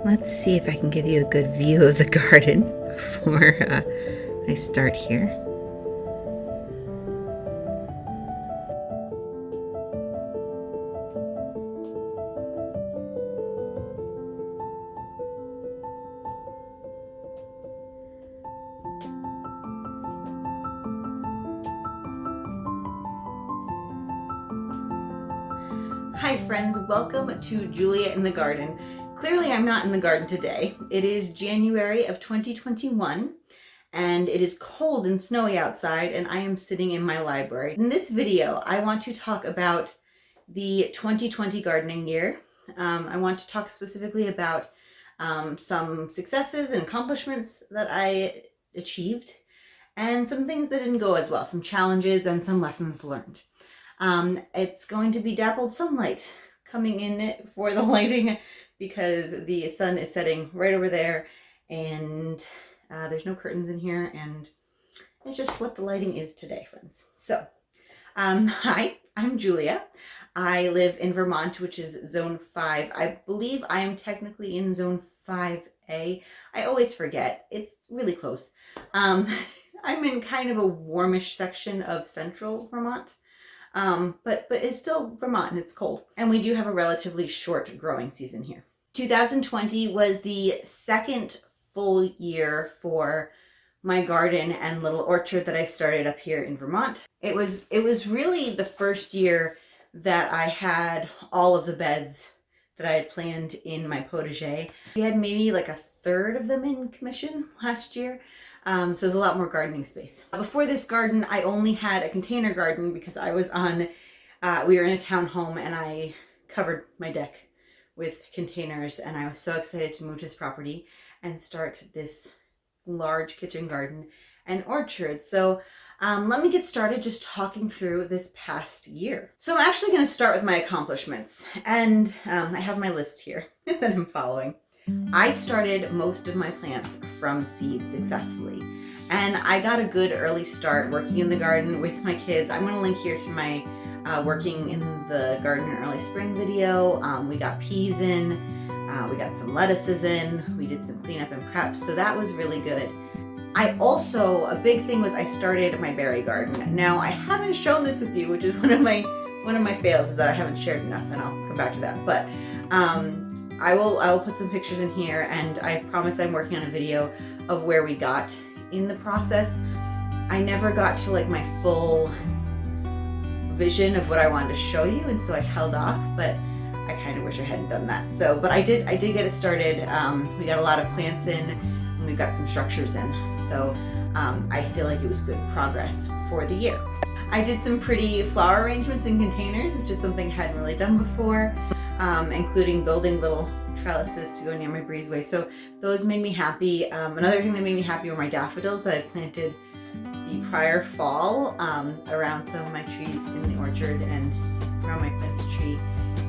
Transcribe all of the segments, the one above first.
let's see if I can give you a good view of the garden before I start here. Hi friends, welcome to Julia in the Garden. Clearly I'm not in the garden today. It is January of 2021 and it is cold and snowy outside and I am sitting in my library. In this video I want to talk about the 2020 gardening year. I want to talk specifically about some successes and accomplishments that I achieved and some things that didn't go as well, some challenges and some lessons learned. It's going to be dappled sunlight coming in for the lighting because the sun is setting right over there and there's no curtains in here and it's just what the lighting is today, friends. So, hi, I'm Julia. I live in Vermont, which is zone 5. I believe I am technically in zone 5A. I always forget. It's really close. I'm in kind of a warmish section of central Vermont. But it's still Vermont and it's cold. And we do have a relatively short growing season here. 2020 was the second full year for my garden and little orchard that I started up here in Vermont. It was really the first year that I had all of the beds that I had planned in my potager. We had maybe like a third of them in commission last year. So there's a lot more gardening space. Before this garden, I only had a container garden because I was on, we were in a townhome and I covered my deck with containers and I was so excited to move to this property and start this large kitchen garden and orchard. So let me get started just talking through this past year. So I'm actually going to start with my accomplishments and I have my list here that I'm following. I started most of my plants from seed successfully, and I got a good early start working in the garden with my kids. I'm going to link here to my working in the garden in early spring video. We got peas in, we got some lettuces in, we did some cleanup and prep, so that was really good. I also, a big thing was I started my berry garden. Now I haven't shown this with you, which is one of my fails, is that I haven't shared enough, and I'll come back to that. But I will put some pictures in here, and I promise I'm working on a video of where we got in the process. I never got to like my full vision of what I wanted to show you, and so I held off, but I kind of wish I hadn't done that. So, but I did get it started. We got a lot of plants in, and we got some structures in. So I feel like it was good progress for the year. I did some pretty flower arrangements in containers, which is something I hadn't really done before. Including building little trellises to go near my breezeway. So those made me happy. Another thing that made me happy were my daffodils that I planted the prior fall around some of my trees in the orchard and around my quince tree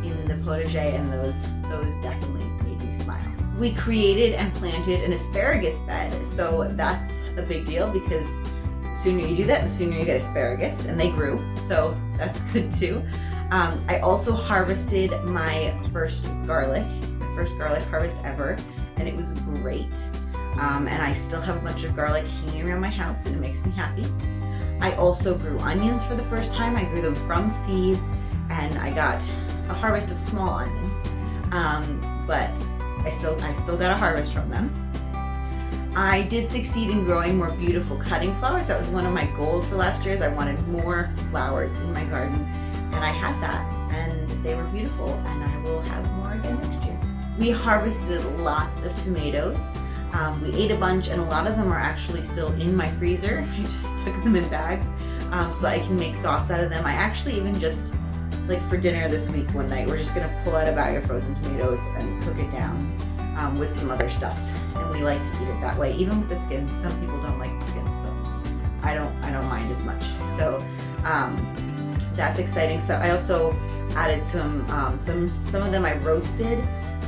in the potager, and those definitely made me smile. We created and planted an asparagus bed, so that's a big deal because the sooner you do that, the sooner you get asparagus, and they grew, so that's good too. I also harvested my first garlic harvest ever, and it was great. And I still have a bunch of garlic hanging around my house, and it makes me happy. I also grew onions for the first time. I grew them from seed, and I got a harvest of small onions, but I still got a harvest from them. I did succeed in growing more beautiful cutting flowers. That was one of my goals for last year. I wanted more flowers in my garden. And I had that, and they were beautiful, and I will have more again next year. We harvested lots of tomatoes. We ate a bunch, and a lot of them are actually still in my freezer. I just stuck them in bags so that I can make sauce out of them. I actually even just, like for dinner this week one night, we're just gonna pull out a bag of frozen tomatoes and cook it down with some other stuff. And we like to eat it that way, even with the skins. Some people don't like the skins, but I don't mind as much. So that's exciting. So I also added some of them I roasted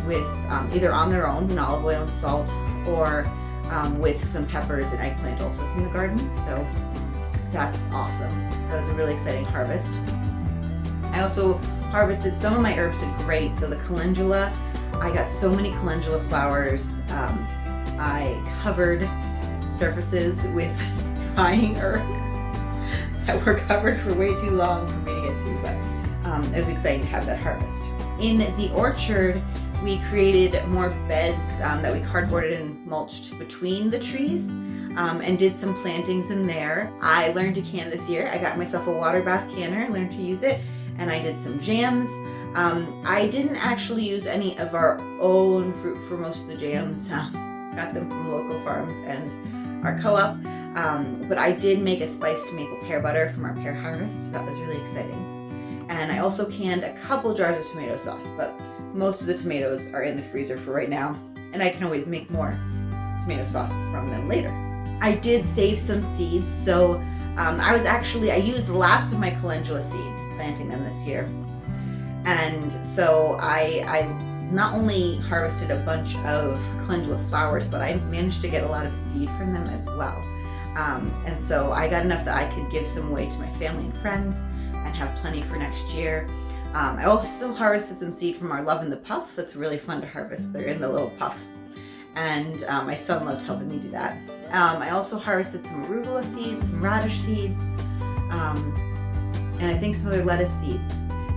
with either on their own in olive oil and salt, or with some peppers and eggplant also from the garden. So that's awesome. That was a really exciting harvest. I also harvested some of my herbs did great. So the calendula, I got so many calendula flowers. I covered surfaces with drying herbs that were covered for way too long for me to get to, but it was exciting to have that harvest. In the orchard, we created more beds that we cardboarded and mulched between the trees and did some plantings in there. I learned to can this year. I got myself a water bath canner, learned to use it, and I did some jams. I didn't actually use any of our own fruit for most of the jams. Got them from local farms and our co-op. But I did make a spiced maple pear butter from our pear harvest. That was really exciting. And I also canned a couple jars of tomato sauce, but most of the tomatoes are in the freezer for right now, and I can always make more tomato sauce from them later. I did save some seeds, so I used the last of my calendula seed planting them this year. And so I not only harvested a bunch of calendula flowers, but I managed to get a lot of seed from them as well. And so I got enough that I could give some away to my family and friends and have plenty for next year. I also harvested some seed from our Love in the Puff. It's really fun to harvest. They're in the little puff. And my son loved helping me do that. I also harvested some arugula seeds, some radish seeds, and I think some other lettuce seeds.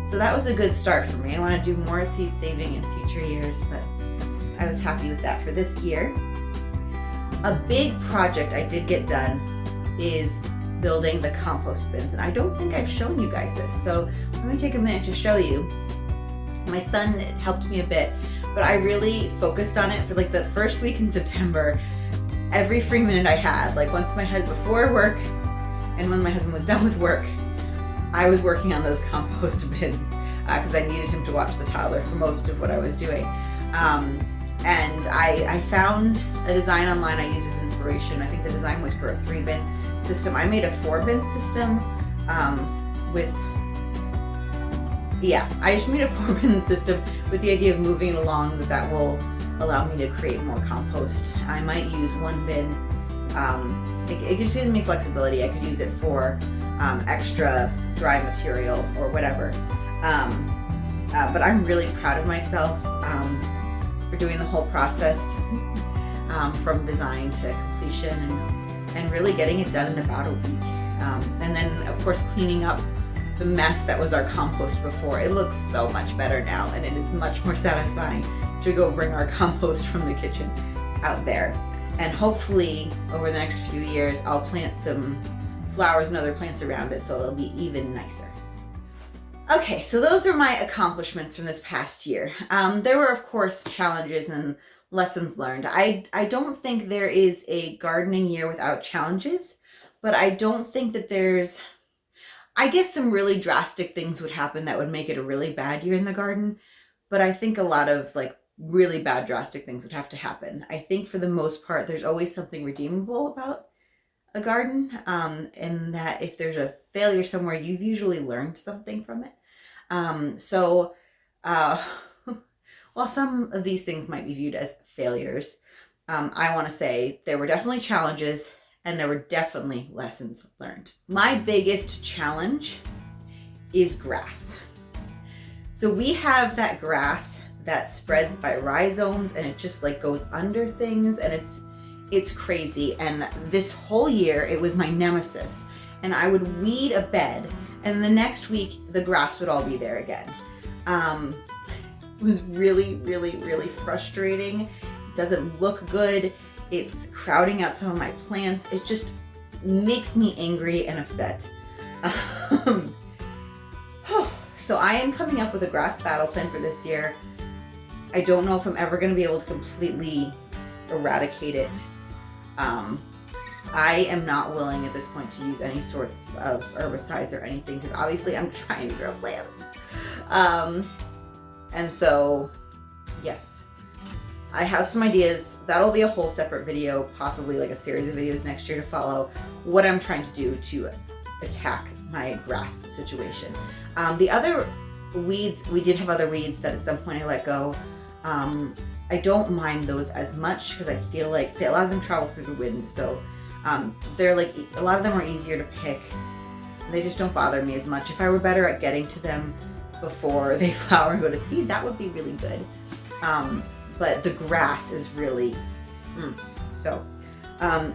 So that was a good start for me. I want to do more seed saving in future years, but I was happy with that for this year. A big project I did get done is building the compost bins, and I don't think I've shown you guys this, so let me take a minute to show you. My son helped me a bit, but I really focused on it for like the first week in September. Every free minute I had, like before work and when my husband was done with work, I was working on those compost bins because I needed him to watch the toddler for most of what I was doing. And I found a design online I used as inspiration. I think the design was for a 3-bin system. I made a 4-bin system I just made a 4-bin system with the idea of moving it along that will allow me to create more compost. I might use 1 bin. It just gives me flexibility. I could use it for extra dry material or whatever. But I'm really proud of myself for doing the whole process from design to completion and really getting it done in about a week. And then of course cleaning up the mess that was our compost before. It looks so much better now, and it is much more satisfying to go bring our compost from the kitchen out there. And hopefully over the next few years I'll plant some flowers and other plants around it so it'll be even nicer. Okay, so those are my accomplishments from this past year. There were of course challenges and lessons learned. I don't think there is a gardening year without challenges, but I don't think that I guess some really drastic things would happen that would make it a really bad year in the garden, but I think a lot of like really bad drastic things would have to happen. I think for the most part there's always something redeemable about a garden, and that if there's a failure somewhere, you've usually learned something from it. While some of these things might be viewed as failures, I want to say there were definitely challenges and there were definitely lessons learned. My biggest challenge is grass. So we have that grass that spreads by rhizomes and it just like goes under things, and it's crazy. And this whole year it was my nemesis, and I would weed a bed and the next week the grass would all be there again. It was really, really, really frustrating. It doesn't look good. It's crowding out some of my plants. It just makes me angry and upset. So I am coming up with a grass battle plan for this year. I don't know if I'm ever going to be able to completely eradicate it. I am not willing at this point to use any sorts of herbicides or anything because obviously I'm trying to grow plants. And so, yes, I have some ideas. That'll be a whole separate video, possibly like a series of videos next year to follow what I'm trying to do to attack my grass situation. The other weeds, we did have other weeds that at some point I let go. I don't mind those as much because I feel like a lot of them travel through the wind, so they're like, a lot of them are easier to pick. They just don't bother me as much. If I were better at getting to them before they flower and go to seed, that would be really good. but the grass is really, so.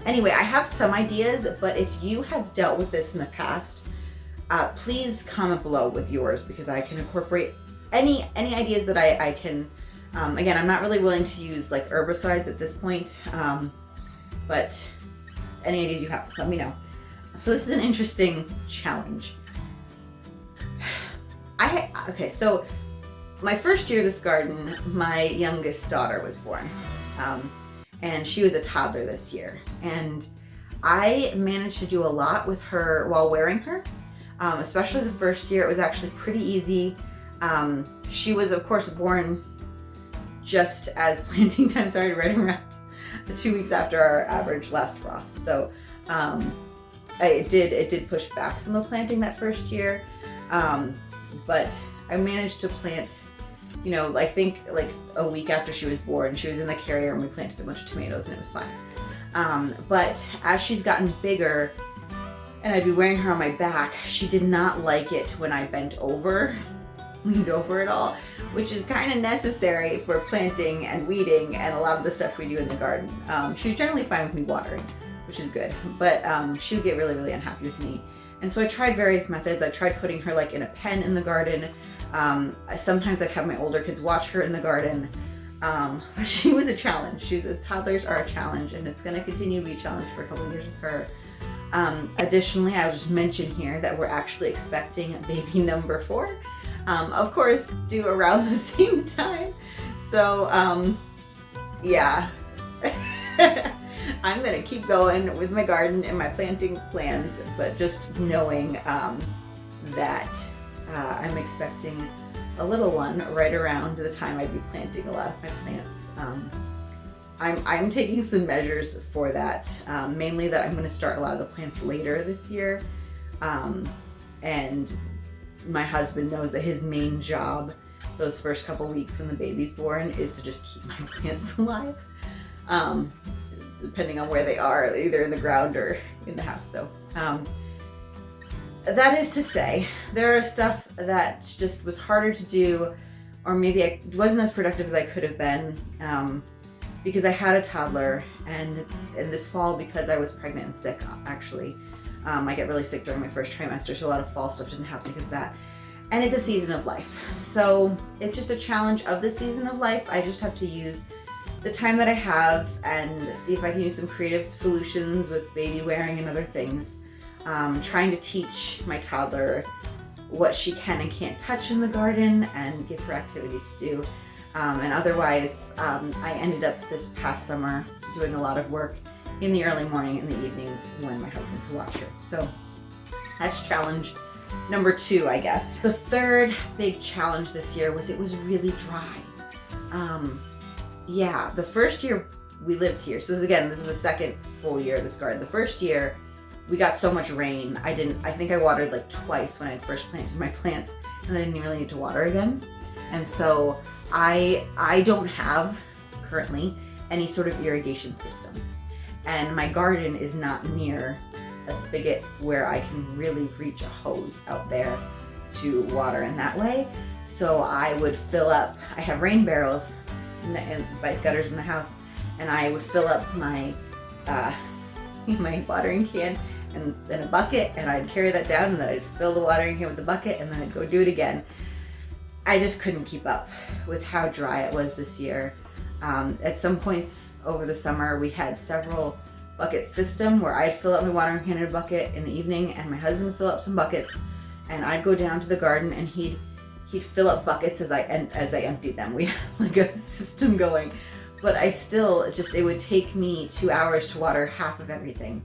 Anyway, I have some ideas, but if you have dealt with this in the past, please comment below with yours, because I can incorporate any ideas that I can. Again, I'm not really willing to use like herbicides at this point, but any ideas you have, let me know. So this is an interesting challenge. Okay, so my first year of this garden, my youngest daughter was born. And she was a toddler this year. And I managed to do a lot with her while wearing her. Especially the first year, it was actually pretty easy. She was, of course, born just as planting time started, right around 2 weeks after our average last frost. So it did push back some of planting that first year. But I managed to plant, you know, I think like a week after she was born, she was in the carrier and we planted a bunch of tomatoes and it was fine. But as she's gotten bigger and I'd be wearing her on my back, she did not like it when I leaned over it all, which is kind of necessary for planting and weeding and a lot of the stuff we do in the garden. She's generally fine with me watering, which is good, but she would get really, really unhappy with me. And so I tried various methods. I tried putting her like in a pen in the garden. Sometimes I'd have my older kids watch her in the garden. She was a challenge. Toddlers are a challenge, and it's gonna continue to be a challenge for a couple of years with her. Additionally, I'll just mention here that we're actually expecting baby number 4. Of course, due around the same time. So, yeah. I'm gonna keep going with my garden and my planting plans, but just knowing that I'm expecting a little one right around the time I'd be planting a lot of my plants. I'm taking some measures for that, mainly that I'm gonna start a lot of the plants later this year. And my husband knows that his main job those first couple weeks when the baby's born is to just keep my plants alive. Depending on where they are, either in the ground or in the house. So that is to say, there are stuff that just was harder to do, or maybe I wasn't as productive as I could have been, because I had a toddler, and this fall, because I was pregnant and sick, actually, I get really sick during my first trimester, so a lot of fall stuff didn't happen because of that. And it's a season of life. So it's just a challenge of the season of life. I just have to use the time that I have and see if I can use some creative solutions with baby wearing and other things. Trying to teach my toddler what she can and can't touch in the garden and give her activities to do. And otherwise, I ended up this past summer doing a lot of work in the early morning and the evenings when my husband could watch her. So that's challenge number 2, I guess. The third big challenge this year was it was really dry. Yeah, the first year we lived here, so this is the second full year of this garden. The first year we got so much rain, I think I watered like twice when I first planted my plants, and I didn't really need to water again. And so I don't have currently any sort of irrigation system, and my garden is not near a spigot where I can really reach a hose out there to water in that way. So I would fill up, I have rain barrels and by gutters in the house, and I would fill up my my watering can and then a bucket, and I'd carry that down, and then I'd fill the watering can with the bucket, and then I'd go do it again. I just couldn't keep up with how dry it was this year. At some points over the summer, we had several bucket system where I'd fill up my watering can in a bucket in the evening, and my husband would fill up some buckets, and I'd go down to the garden and he'd fill up buckets as I emptied them. We had like a system going, but I still it would take me 2 hours to water half of everything.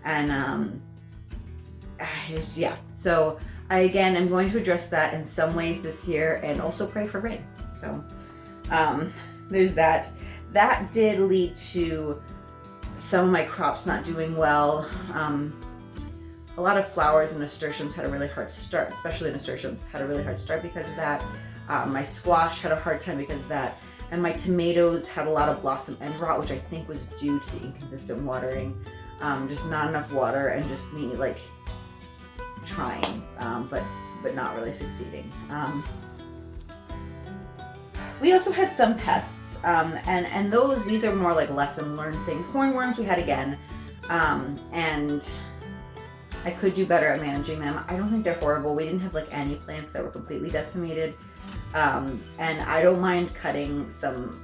And so I again am going to address that in some ways this year, and also pray for rain. So there's that. That did lead to some of my crops not doing well. A lot of flowers and nasturtiums had a really hard start, especially nasturtiums had a really hard start because of that. My squash had a hard time because of that. And my tomatoes had a lot of blossom end rot, which I think was due to the inconsistent watering. Just not enough water and just me like trying, but not really succeeding. We also had some pests, and these are more like lesson learned things. Hornworms we had again, and I could do better at managing them. I don't think they're horrible. We didn't have like any plants that were completely decimated, and I don't mind cutting some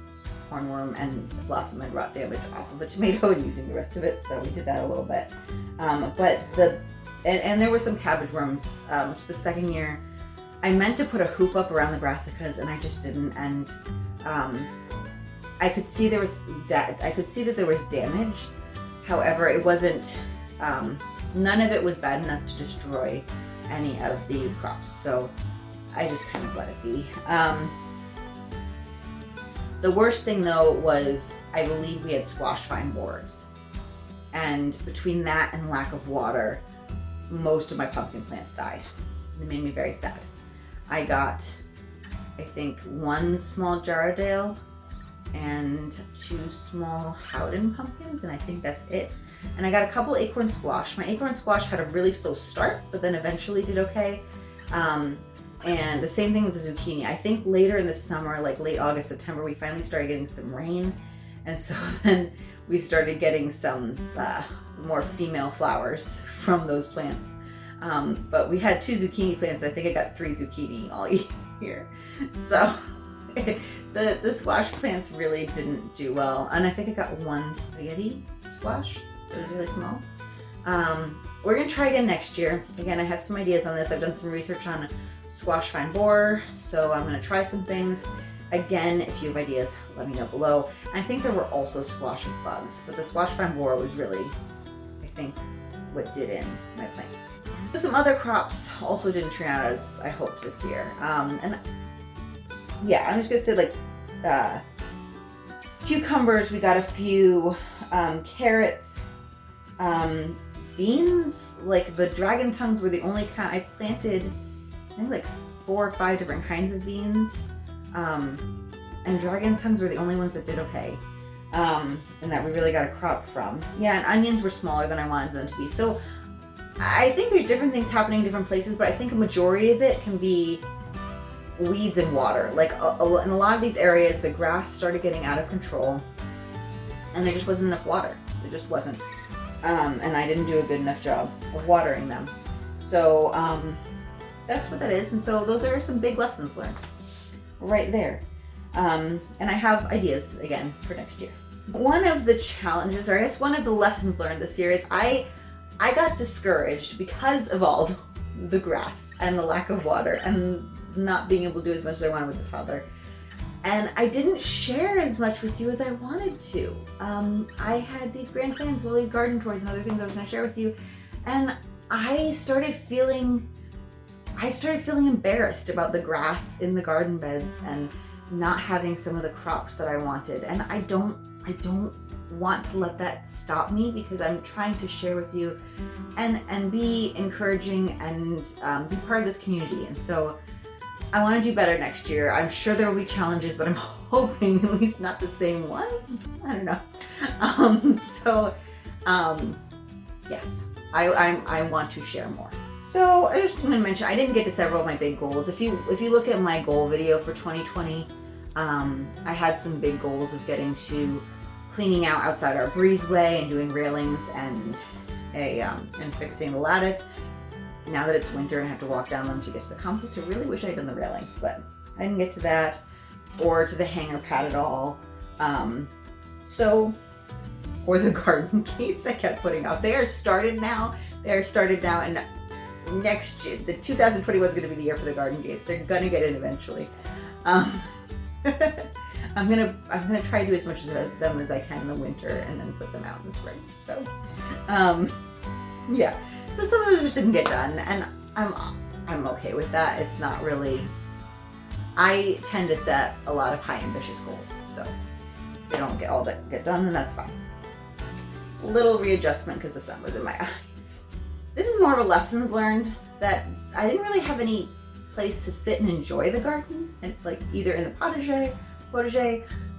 hornworm and blossom and rot damage off of a tomato and using the rest of it, so we did that a little bit. And there were some cabbage worms, which the second year I meant to put a hoop up around the brassicas and I just didn't, and I could see that there was damage. However, it wasn't, none of it was bad enough to destroy any of the crops, so I just kind of let it be. The worst thing though was, I believe we had squash vine borers, and between that and lack of water, most of my pumpkin plants died. It made me very sad. I got, I think, 1 small Jarradale and 2 small Howden pumpkins, and I think that's it. And I got a couple acorn squash. My acorn squash had a really slow start, but then eventually did okay. And the same thing with the zucchini. I think later in the summer, like late August, September, we finally started getting some rain. And so then we started getting some more female flowers from those plants. But we had 2 zucchini plants. I think I got 3 zucchini all year. So the squash plants really didn't do well. And I think I got 1 spaghetti squash. It was really small. We're gonna try again next year. Again, I have some ideas on this. I've done some research on squash vine borer, so I'm gonna try some things. Again, if you have ideas, let me know below. And I think there were also squash bugs, but the squash vine borer was really, I think, what did in my plants. Some other crops also didn't turn out as I hoped this year. And yeah, I'm just gonna say like cucumbers, we got a few, carrots, beans, like the dragon tongues were the only kind. I planted, I think like 4 or 5 different kinds of beans, and dragon tongues were the only ones that did okay, and that we really got a crop from. Yeah, and onions were smaller than I wanted them to be. So I think there's different things happening in different places, but I think a majority of it can be weeds and water. Like in a lot of these areas, the grass started getting out of control, and there just wasn't enough water. There just wasn't, and I didn't do a good enough job of watering them. So that's what that is. And so those are some big lessons learned right there. And I have ideas again for next year. One of the challenges, or I guess one of the lessons learned this year, is I got discouraged because of all the grass and the lack of water and not being able to do as much as I wanted with the toddler. And I didn't share as much with you as I wanted to. I had these grand plans, all these garden tours and other things I was gonna share with you. And I started feeling embarrassed about the grass in the garden beds and not having some of the crops that I wanted. And I don't want to let that stop me, because I'm trying to share with you and be encouraging and be part of this community. And so I want to do better next year. I'm sure there will be challenges, but I'm hoping at least not the same ones. I don't know. Yes, I want to share more. So I just want to mention, I didn't get to several of my big goals. If you look at my goal video for 2020, I had some big goals of getting to cleaning out outside our breezeway and doing railings and fixing the lattice. Now that it's winter and I have to walk down them to get to the compost, I really wish I had done the railings, but I didn't get to that, or to the hanger pad at all. Or the garden gates I kept putting off. They are started now, and next year, the 2021 is going to be the year for the garden gates. They're going to get in eventually. I'm gonna try to do as much of them as I can in the winter and then put them out in the spring. So, yeah. So some of those just didn't get done, and I'm okay with that. It's not really. I tend to set a lot of high ambitious goals, so if they don't get done, then that's fine. Little readjustment because the sun was in my eyes. This is more of a lesson learned that I didn't really have any place to sit and enjoy the garden, and like either in the potager,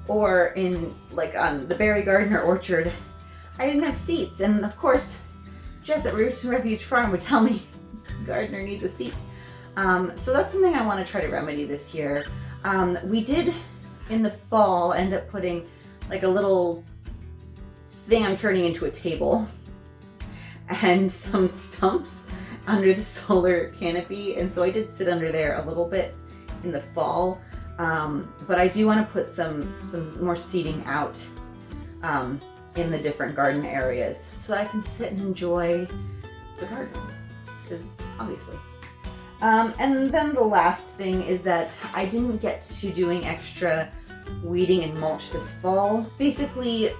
or in like on the berry garden or orchard. I didn't have seats, and of course, Jess at Roots and Refuge Farm would tell me gardener needs a seat. So that's something I want to try to remedy this year. We did in the fall end up putting like a little thing I'm turning into a table and some stumps under the solar canopy. And so I did sit under there a little bit in the fall. But I do want to put some more seating out in the different garden areas so that I can sit and enjoy the garden, because obviously. And then the last thing is that I didn't get to doing extra weeding and mulch this fall. Basically,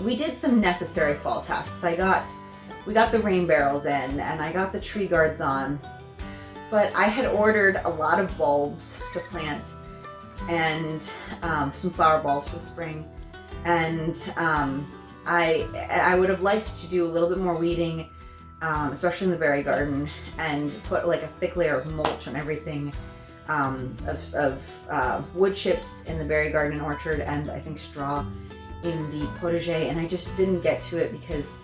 we did some necessary fall tasks. We got the rain barrels in and I got the tree guards on, but I had ordered a lot of bulbs to plant and some flower bulbs for the spring. And I would have liked to do a little bit more weeding, especially in the berry garden, and put like a thick layer of mulch on everything, of wood chips in the berry garden and orchard, and I think straw in the potager. And I just didn't get to it because,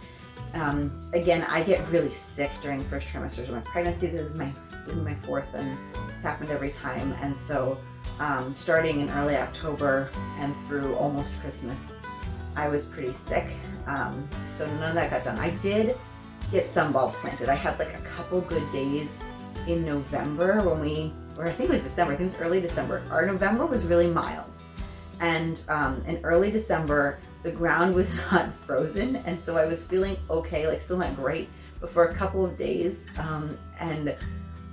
again, I get really sick during the first trimesters of my pregnancy. This is my fourth, and it's happened every time. And so starting in early October and through almost Christmas, I was pretty sick. So none of that got done. I did get some bulbs planted. I had like a couple good days in November or I think it was December. I think it was early December. Our November was really mild. And in early December, the ground was not frozen. And so I was feeling okay, like still not great, but for a couple of days. And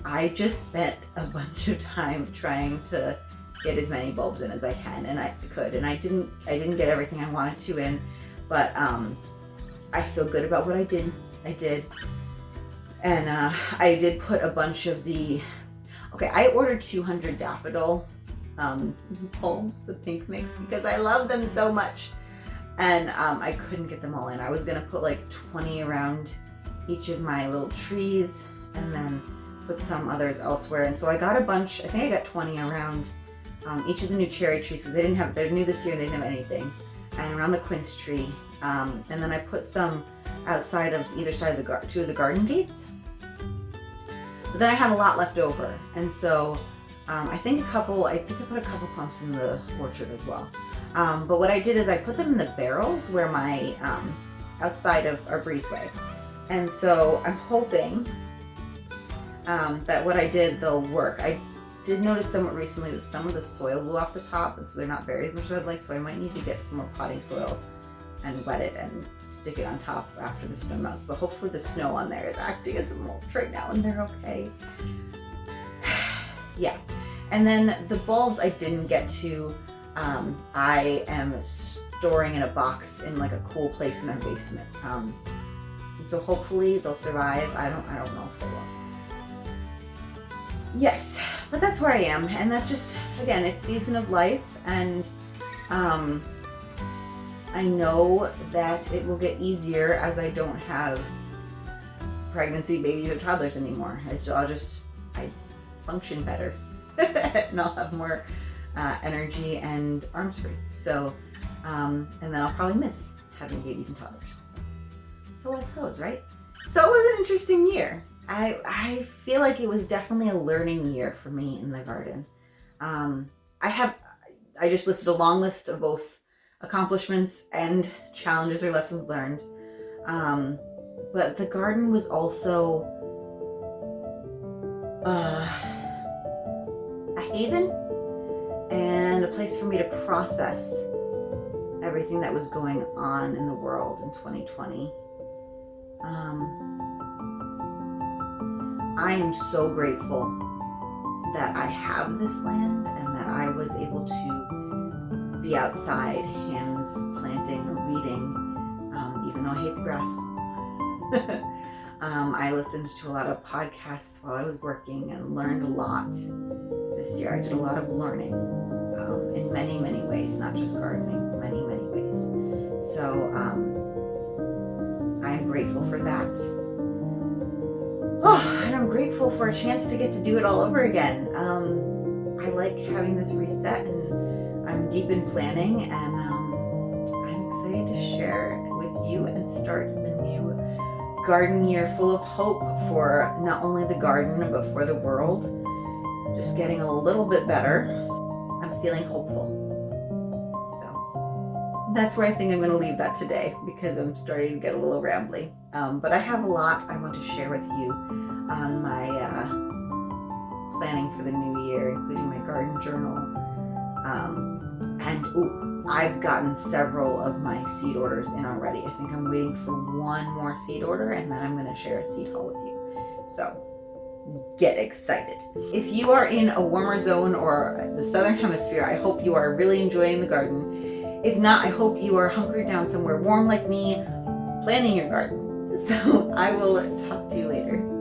I just spent a bunch of time trying to get as many bulbs in as I can, and I could. And I didn't get everything I wanted to in, but I feel good about what I did. And I did put a bunch of I ordered 200 daffodil bulbs, the pink mix, because I love them so much. And I couldn't get them all in. I was gonna put like 20 around each of my little trees and then put some others elsewhere. And so I got a bunch. I think I got 20 around each of the new cherry trees, because they're new this year and they didn't have anything, and around the quince tree. And then I put some outside of either side of two of the garden gates. But then I had a lot left over, and so I think I put a couple clumps in the orchard as well. But what I did is I put them in the barrels where my outside of our breezeway, and so I'm hoping that what I did, they'll work. I did notice somewhat recently that some of the soil blew off the top, and so they're not buried as much as I'd like. So I might need to get some more potting soil and wet it and stick it on top after the snow melts. But hopefully the snow on there is acting as a mulch right now and they're okay. Yeah. And then the bulbs I didn't get to. I am storing in a box in like a cool place in our basement. And so hopefully they'll survive. I don't know if they will. Yes, but that's where I am, and that just, again, it's season of life, and I know that it will get easier as I don't have pregnancy, babies, or toddlers anymore. I function better, and I'll have more energy and arms free. So, and then I'll probably miss having babies and toddlers. So life goes, right? So it was an interesting year. I feel like it was definitely a learning year for me in the garden. I just listed a long list of both accomplishments and challenges or lessons learned. But the garden was also a haven and a place for me to process everything that was going on in the world in 2020. I am so grateful that I have this land and that I was able to be outside, hands planting or weeding, even though I hate the grass. I listened to a lot of podcasts while I was working and learned a lot this year. I did a lot of learning in many, many ways, not just gardening, many, many ways. So I'm grateful for that. Oh, and I'm grateful for a chance to get to do it all over again. I like having this reset, and I'm deep in planning, and I'm excited to share with you and start the new garden year full of hope for not only the garden, but for the world. Just getting a little bit better. I'm feeling hopeful. that's where I think I'm going to leave that today because I'm starting to get a little rambly. But I have a lot I want to share with you on my planning for the new year, including my garden journal. I've gotten several of my seed orders in already. I think I'm waiting for one more seed order, and then I'm going to share a seed haul with you. So get excited. If you are in a warmer zone or the southern hemisphere, I hope you are really enjoying the garden. If not, I hope you are hunkered down somewhere warm like me, planning your garden. So I will talk to you later.